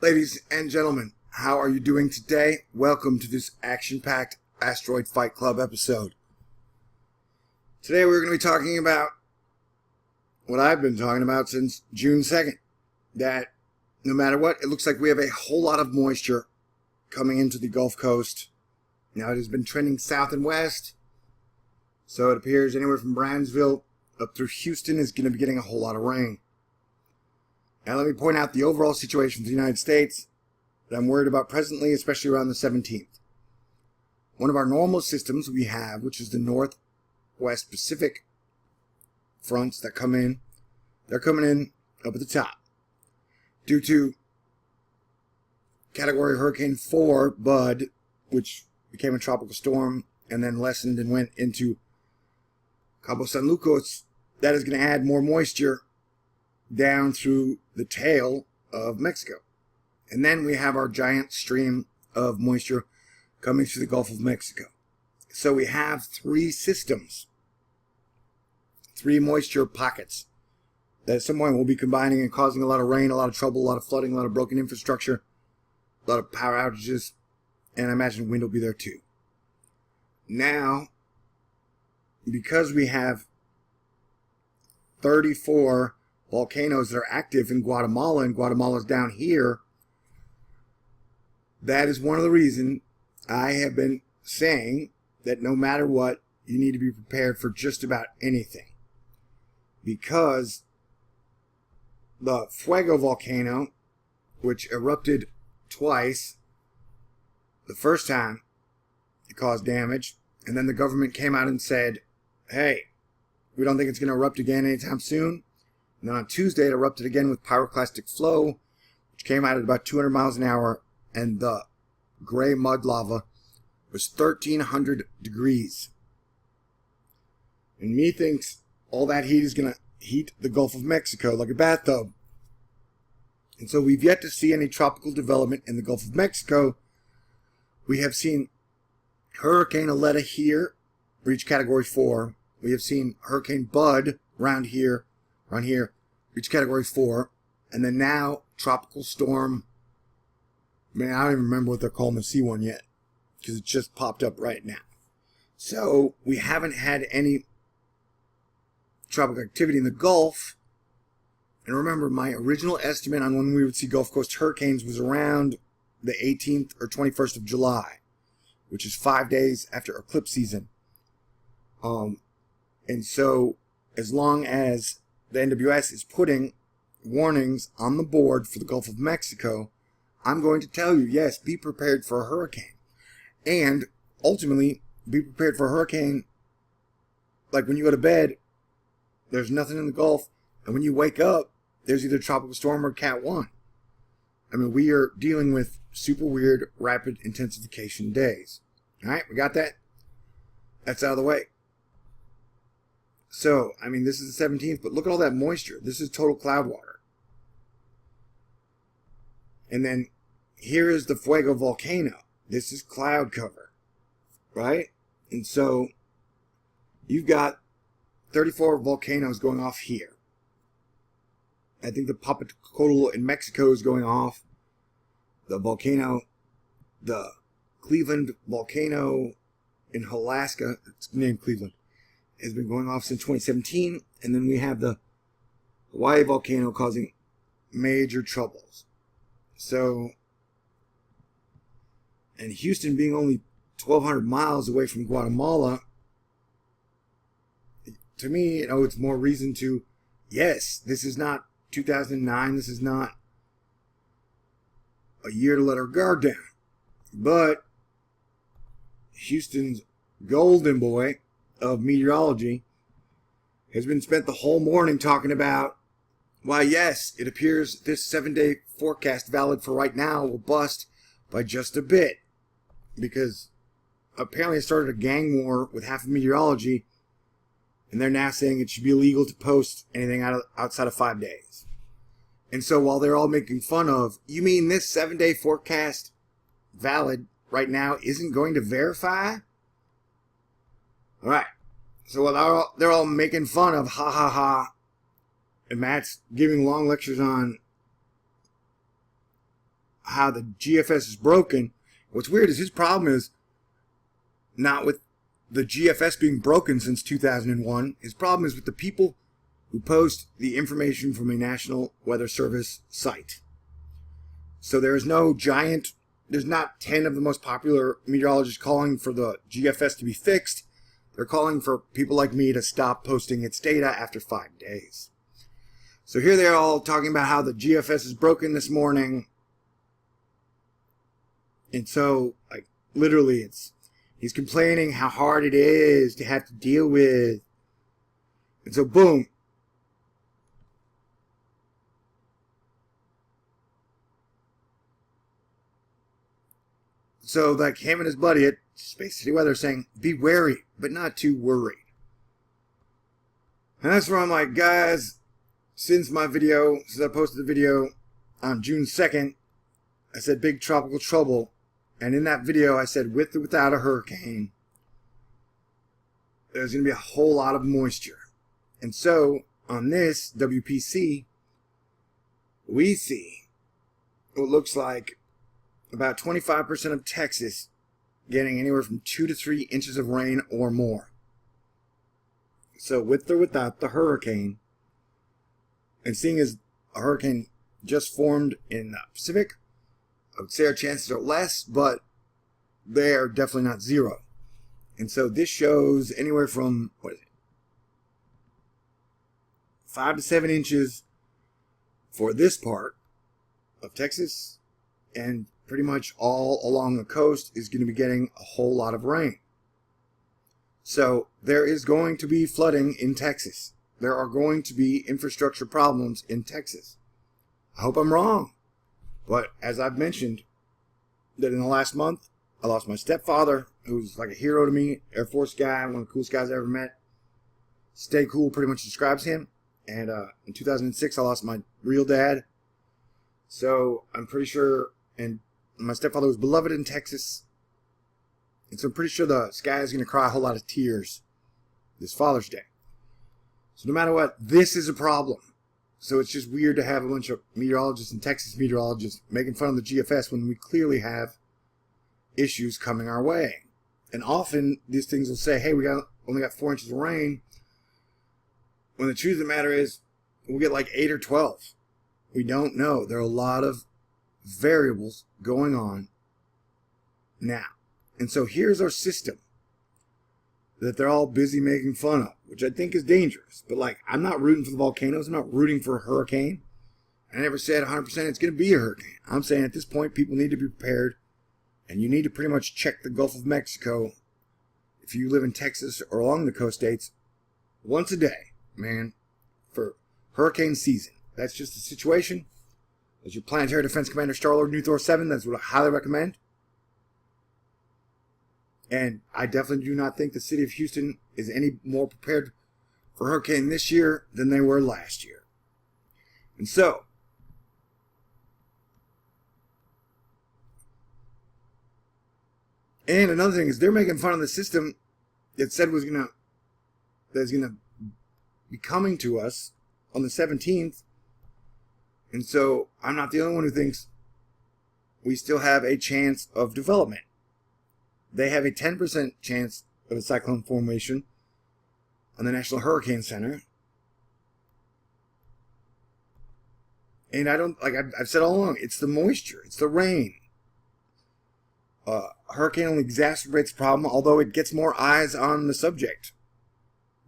Ladies and gentlemen, how are you doing today? Welcome to this action-packed Asteroid Fight Club episode. Today we're going to be talking about what I've been talking about since June 2nd. That no matter what, it looks like we have a whole lot of moisture coming into the Gulf Coast. Now it has been trending south and west, so it appears anywhere from Brownsville up through Houston is going to be getting a whole lot of rain. Now let me point out the overall situation for the United States that I'm worried about presently, especially around the 17th. One of our normal systems we have, which is the Northwest Pacific fronts that come in, they're coming in up at the top. Due to Category Hurricane 4, Bud, which became a tropical storm and then lessened and went into Cabo San Lucas, that is going to add more moisture down through the tail of Mexico. And then we have our giant stream of moisture coming through the Gulf of Mexico. So we have three systems, three moisture pockets that at some point will be combining and causing a lot of rain, a lot of trouble, a lot of flooding, a lot of broken infrastructure, a lot of power outages, and I imagine wind will be there too. Now, because we have 34 volcanoes that are active in Guatemala, and Guatemala's down here, that is one of the reasons I have been saying that no matter what, you need to be prepared for just about anything. Because the Fuego Volcano, which erupted twice, the first time it caused damage, and then the government came out and said, hey, we don't think it's going to erupt again anytime soon. And then on Tuesday, it erupted again with Pyroclastic Flow, which came out at about 200 miles an hour, and the gray mud lava was 1,300 degrees. And me thinks all that heat is going to heat the Gulf of Mexico like a bathtub. And so we've yet to see any tropical development in the Gulf of Mexico. We have seen Hurricane Aleta here reach Category 4. We have seen Hurricane Bud around here, reach Category 4. And then now, Tropical Storm. Man, I don't even remember what they're calling the C1 yet, because it just popped up right now. So, we haven't had any tropical activity in the Gulf. And remember, my original estimate on when we would see Gulf Coast hurricanes was around the 18th or 21st of July, which is 5 days after eclipse season. And so, as long as the NWS is putting warnings on the board for the Gulf of Mexico, I'm going to tell you, yes, be prepared for a hurricane. And ultimately, be prepared for a hurricane like when you go to bed, there's nothing in the Gulf, and when you wake up, there's either Tropical Storm or Cat 1. I mean, we are dealing with super weird, rapid intensification days. All right, we got that? That's out of the way. So, I mean, this is the 17th, but look at all that moisture. This is total cloud water. And then here is the Fuego Volcano. This is cloud cover, right? And so you've got 34 volcanoes going off here. I think the Popocatépetl in Mexico is going off. The Cleveland volcano in Alaska, it's named Cleveland, has been going off since 2017. And then we have the Hawaii volcano causing major troubles. So, and Houston being only 1,200 miles away from Guatemala, to me, it's more reason to, yes, this is not 2009, this is not a year to let our guard down. But Houston's golden boy of meteorology has been spent the whole morning talking about why, yes, it appears this 7-day forecast valid for right now will bust by just a bit. Because apparently it started a gang war with half of meteorology, and they're now saying it should be illegal to post anything outside of 5 days. And so while they're all making fun of, you mean this 7-day forecast valid right now isn't going to verify? All right. So while they're all making fun of ha ha ha, and Matt's giving long lectures on how the GFS is broken. What's weird is his problem is not with the GFS being broken since 2001. His problem is with the people who post the information from a National Weather Service site. So there's no giant, there's not 10 of the most popular meteorologists calling for the GFS to be fixed. They're calling for people like me to stop posting its data after 5 days. So here they're all talking about how the GFS is broken this morning. And so, like, literally, he's complaining how hard it is to have to deal with. And so, boom. So, like, him and his buddy at Space City Weather saying, be wary, but not too worried. And that's where I'm like, guys, since I posted the video on June 2nd, I said big tropical trouble. And in that video, I said with or without a hurricane, there's going to be a whole lot of moisture. And so, on this WPC, we see what looks like about 25% of Texas getting anywhere from 2 to 3 inches of rain or more. So with or without the hurricane, and seeing as a hurricane just formed in the Pacific, I would say our chances are less, but they are definitely not zero. And so this shows anywhere from, 5 to 7 inches for this part of Texas, and pretty much all along the coast is going to be getting a whole lot of rain. So there is going to be flooding in Texas. There are going to be infrastructure problems in Texas. I hope I'm wrong. But as I've mentioned, that in the last month, I lost my stepfather, who's like a hero to me, Air Force guy, one of the coolest guys I ever met. Stay Cool pretty much describes him. And in 2006, I lost my real dad. So I'm pretty sure, and my stepfather was beloved in Texas. And so I'm pretty sure the sky is going to cry a whole lot of tears this Father's Day. So no matter what, this is a problem. So it's just weird to have a bunch of meteorologists and Texas meteorologists making fun of the GFS when we clearly have issues coming our way. And often these things will say, hey, we only got 4 inches of rain. When the truth of the matter is, we'll get like 8 or 12. We don't know. There are a lot of variables going on now. And so here's our system that they're all busy making fun of, which I think is dangerous. But like, I'm not rooting for the volcanoes. I'm not rooting for a hurricane. I never said 100% it's going to be a hurricane. I'm saying at this point, people need to be prepared. And you need to pretty much check the Gulf of Mexico if you live in Texas or along the coast states once a day, man, for hurricane season. That's just the situation. As your Planetary Defense Commander, Star-Lord New Thor 7, that's what I highly recommend. And I definitely do not think the city of Houston is any more prepared for hurricane this year than they were last year. And so, and another thing is they're making fun of the system that said that's gonna be coming to us on the 17th. And so I'm not the only one who thinks we still have a chance of development. They have a 10% chance of a cyclone formation on the National Hurricane Center. And I've said all along, it's the moisture, it's the rain. Hurricane only exacerbates the problem, although it gets more eyes on the subject.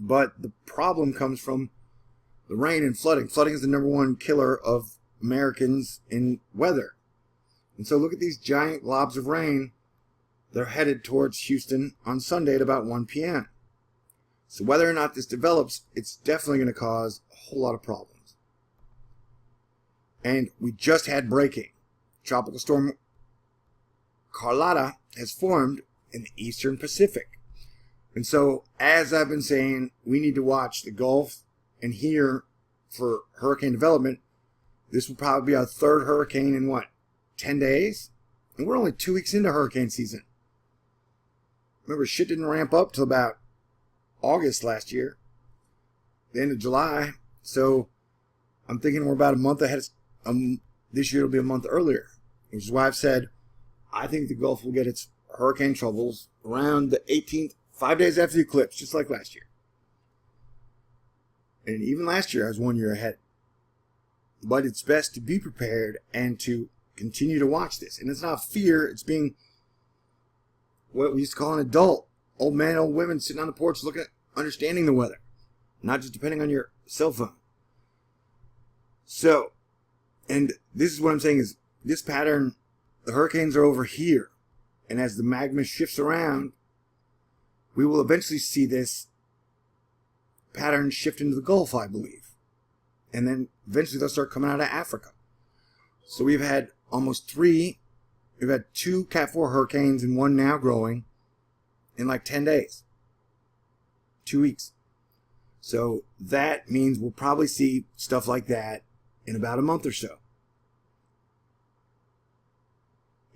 But the problem comes from the rain and flooding. Flooding is the #1 killer of Americans in weather. And so look at these giant globs of rain. They're headed towards Houston on Sunday at about 1 p.m. So whether or not this develops, it's definitely going to cause a whole lot of problems. And we just had breaking. Tropical storm Carlotta has formed in the eastern Pacific. And so, as I've been saying, we need to watch the Gulf and here for hurricane development. This will probably be our 3rd hurricane in 10 days? And we're only 2 weeks into hurricane season. Remember, shit didn't ramp up till about August last year, the end of July. So I'm thinking we're about a month ahead. This year it'll be a month earlier. which is why I've said I think the Gulf will get its hurricane troubles around the 18th, 5 days after the eclipse, just like last year. And even last year, I was 1 year ahead. But it's best to be prepared and to continue to watch this. And it's not fear, it's being what we used to call an adult. Old men, old women sitting on the porch looking at, understanding the weather. Not just depending on your cell phone. So, and this is what I'm saying is, this pattern, the hurricanes are over here. And as the magma shifts around, we will eventually see this pattern shift into the Gulf, I believe. And then eventually they'll start coming out of Africa. So we've had we've had 2 Cat 4 hurricanes and 1 now growing in like 10 days. 2 weeks. So that means we'll probably see stuff like that in about a month or so.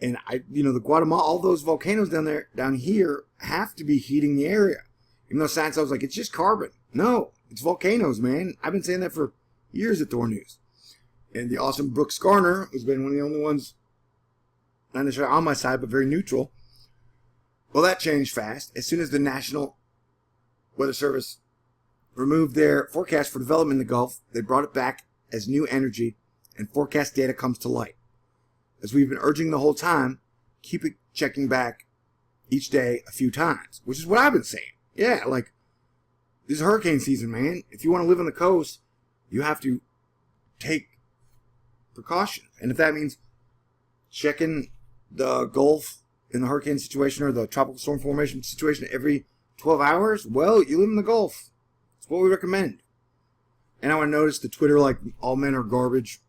And the Guatemala, all those volcanoes down here have to be heating the area. Even though science was like, it's just carbon. No, it's volcanoes, man. I've been saying that for years at THORnews. And the awesome Brooks Garner, who's been one of the only ones, not necessarily on my side, but very neutral. Well, that changed fast. As soon as the National Weather Service removed their forecast for development in the Gulf, they brought it back as new energy, and forecast data comes to light. As we've been urging the whole time, keep it checking back each day a few times, which is what I've been saying. Yeah, like, this is hurricane season, man. If you want to live on the coast, you have to take precautions. And if that means checking the Gulf in the hurricane situation or the tropical storm formation situation every 12 hours, well, you live in the Gulf. That's what we recommend. And I want to notice the Twitter, like, all men are garbage,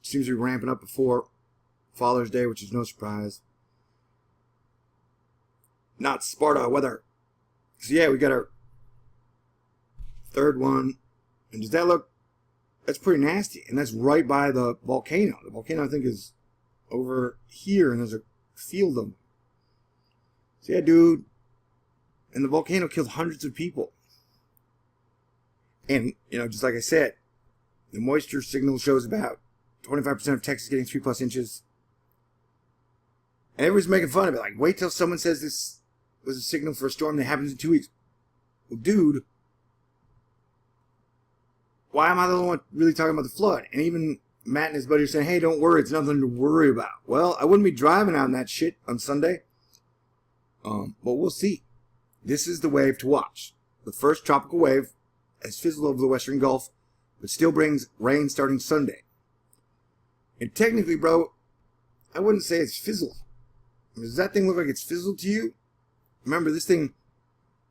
seems to be ramping up before Father's Day, which is no surprise. Not Sparta weather. So yeah, we got our third one. And does that look... That's pretty nasty. And that's right by the volcano. The volcano, I think, is over here, and there's a field of them. So yeah, dude. And the volcano killed hundreds of people. And, just like I said, the moisture signal shows about 25% of Texas getting 3+ inches. And everyone's making fun of it. Like, wait till someone says this was a signal for a storm that happens in 2 weeks. Well, dude, why am I the only one really talking about the flood? And even Matt and his buddy are saying, hey, don't worry, it's nothing to worry about. Well, I wouldn't be driving out in that shit on Sunday. But we'll see. This is the wave to watch. The first tropical wave has fizzled over the western Gulf, but still brings rain starting Sunday. And technically, bro, I wouldn't say it's fizzled. Does that thing look like it's fizzled to you? Remember, this thing,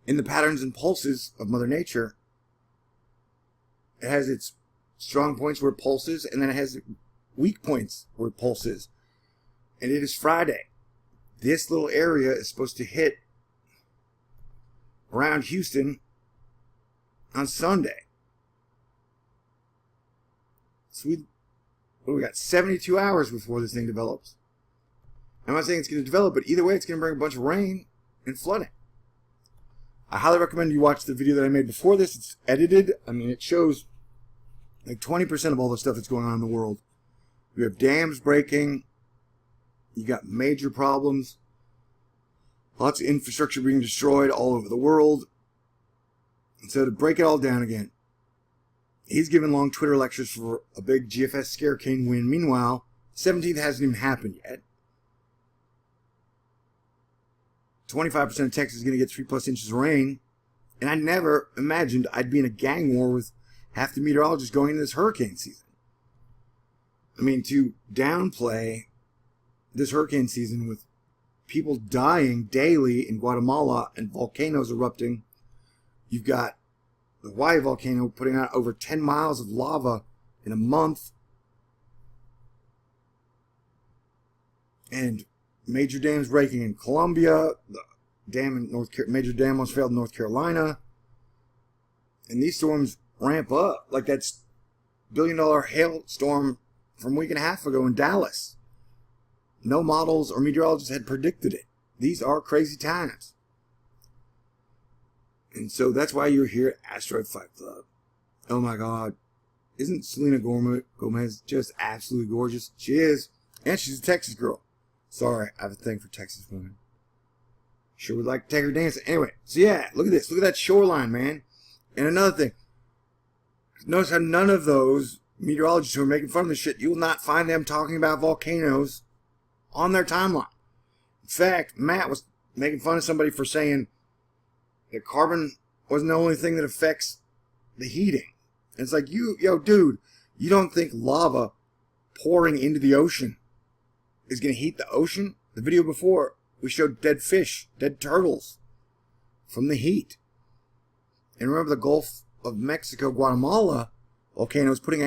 in the patterns and pulses of Mother Nature, it has its strong points where it pulses, and then it has weak points where it pulses. And it is Friday. This little area is supposed to hit around Houston on Sunday. So we got 72 hours before this thing develops. I'm not saying it's going to develop, but either way, it's going to bring a bunch of rain and flooding. I highly recommend you watch the video that I made before this. It's edited. I mean, it shows like 20% of all the stuff that's going on in the world. You have dams breaking. You got major problems. Lots of infrastructure being destroyed all over the world. And so to break it all down again, he's giving long Twitter lectures for a big GFS scare cane win. Meanwhile, 17th hasn't even happened yet. 25% of Texas is going to get 3+ inches of rain. And I never imagined I'd be in a gang war with half the meteorologists going into this hurricane season. I mean, to downplay this hurricane season with people dying daily in Guatemala and volcanoes erupting. You've got the Hawaii volcano putting out over 10 miles of lava in a month. And major dams breaking in Colombia. The dam in major dam almost failed in North Carolina. And these storms ramp up. Like that billion-dollar hailstorm from a week and a half ago in Dallas. No models or meteorologists had predicted it. These are crazy times. And so that's why you're here at Asteroid Fight Club. Oh my God. Isn't Selena Gomez just absolutely gorgeous? She is. And she's a Texas girl. Sorry, I have a thing for Texas women. Sure would like to take her dancing. Anyway, so yeah, look at this. Look at that shoreline, man. And another thing. Notice how none of those meteorologists who are making fun of this shit, you will not find them talking about volcanoes on their timeline. In fact, Matt was making fun of somebody for saying that carbon wasn't the only thing that affects the heating. And it's like, yo, dude, you don't think lava pouring into the ocean is going to heat the ocean? The video before, we showed dead fish, dead turtles from the heat. And remember the Gulf of Mexico, Guatemala volcanoes putting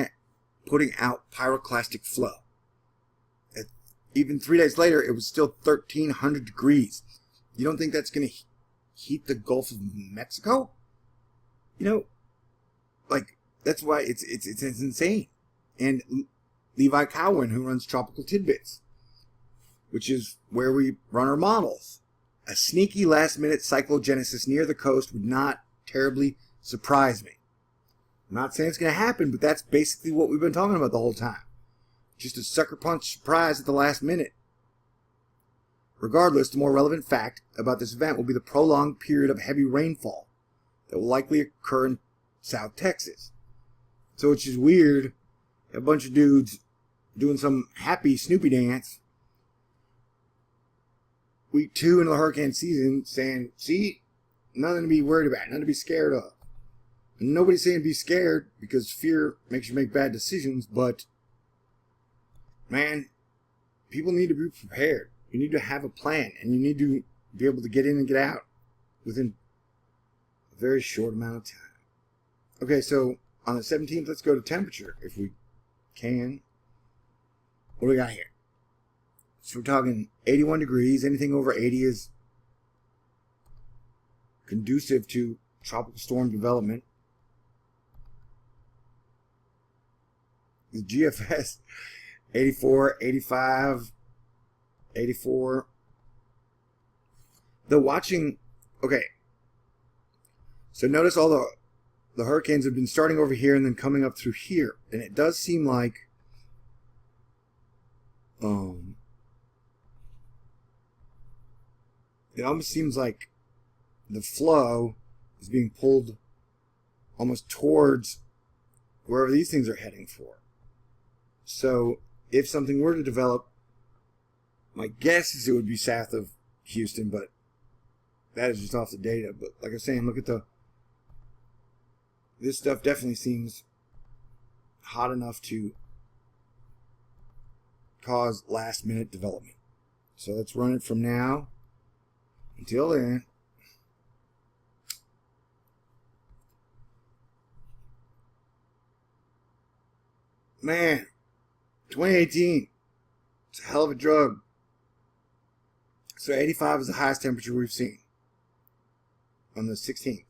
out pyroclastic flow. Even 3 days later, it was still 1,300 degrees. You don't think that's going to heat the Gulf of Mexico? You know, like, that's why it's insane. And Levi Cowan, who runs Tropical Tidbits, which is where we run our models. A sneaky last-minute cyclogenesis near the coast would not terribly surprise me. I'm not saying it's going to happen, but that's basically what we've been talking about the whole time. Just a sucker punch surprise at the last minute. Regardless, the more relevant fact about this event will be the prolonged period of heavy rainfall that will likely occur in South Texas. So it's just weird, a bunch of dudes doing some happy Snoopy dance week 2 into the hurricane season saying, see, nothing to be worried about, nothing to be scared of. And nobody's saying be scared because fear makes you make bad decisions, but man, people need to be prepared. You need to have a plan, and you need to be able to get in and get out within a very short amount of time. Okay, so on the 17th, let's go to temperature, if we can. What do we got here? So we're talking 81 degrees. Anything over 80 is conducive to tropical storm development. The GFS, 84, 85, 84. Okay. So notice all the hurricanes have been starting over here and then coming up through here. And it does seem like it almost seems like the flow is being pulled almost towards wherever these things are heading for. So if something were to develop, my guess is it would be south of Houston, but that is just off the data. But like I was saying, look at this stuff definitely seems hot enough to cause last minute development. So let's run it from now until then. Man, 2018, it's a hell of a drug. So 85 is the highest temperature we've seen on the 16th.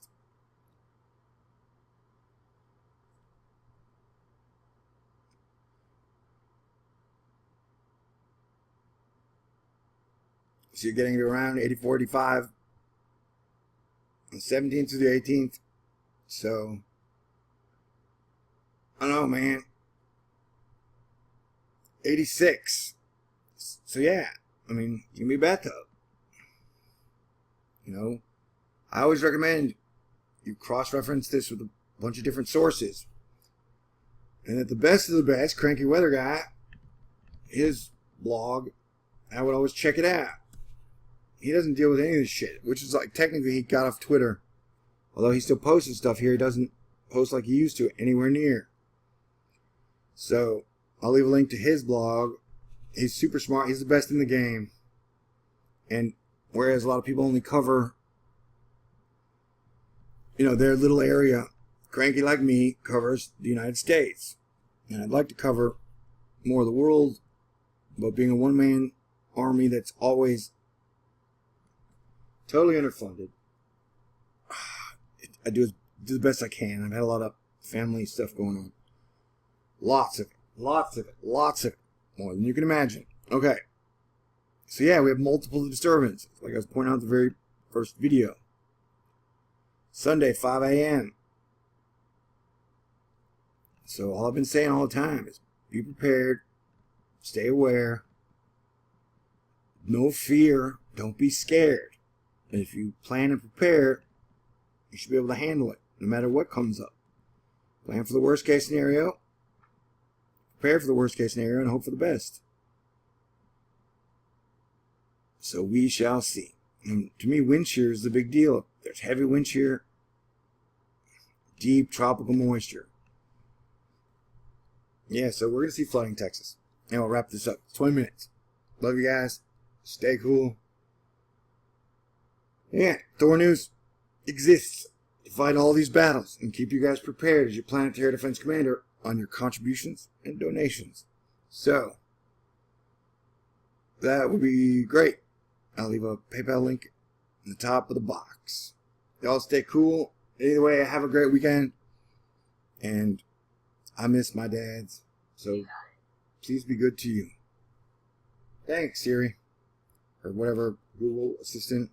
So you're getting to around 84, 85 on the 17th to the 18th. So, I don't know, man. 86. So yeah, I mean, you can be a bathtub. You know, I always recommend you cross-reference this with a bunch of different sources. And at the best of the best, Cranky Weather Guy, his blog, I would always check it out. He doesn't deal with any of this shit, which is like technically he got off Twitter. Although he still posts stuff here, he doesn't post like he used to anywhere near. So I'll leave a link to his blog. He's super smart. He's the best in the game. And whereas a lot of people only cover, you know, their little area, Cranky like me covers the United States. And I'd like to cover more of the world, but being a one-man army that's always totally underfunded, I do the best I can. I've had a lot of family stuff going on. Lots of it. More than you can imagine. Okay. So yeah, we have multiple disturbances. Like I was pointing out in the very first video. Sunday, 5 a.m. So all I've been saying all the time is be prepared, stay aware, no fear. Don't be scared. If you plan and prepare, you should be able to handle it, no matter what comes up. Plan for the worst case scenario, prepare for the worst case scenario, and hope for the best. So we shall see. And to me, wind shear is the big deal. There's heavy wind shear, deep tropical moisture. Yeah, so we're going to see flooding in Texas. And we'll wrap this up. 20 minutes. Love you guys. Stay cool. Yeah, THORnews exists to fight all these battles and keep you guys prepared as your planetary defense commander on your contributions and donations. So, that would be great. I'll leave a PayPal link in the top of the box. Y'all stay cool. Either way, have a great weekend. And I miss my dads. So, please be good to you. Thanks, Siri. Or whatever, Google Assistant.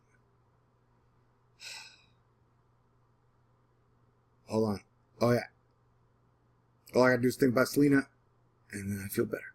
Hold on. Oh, yeah. All I gotta do is think about Selena, and then I feel better.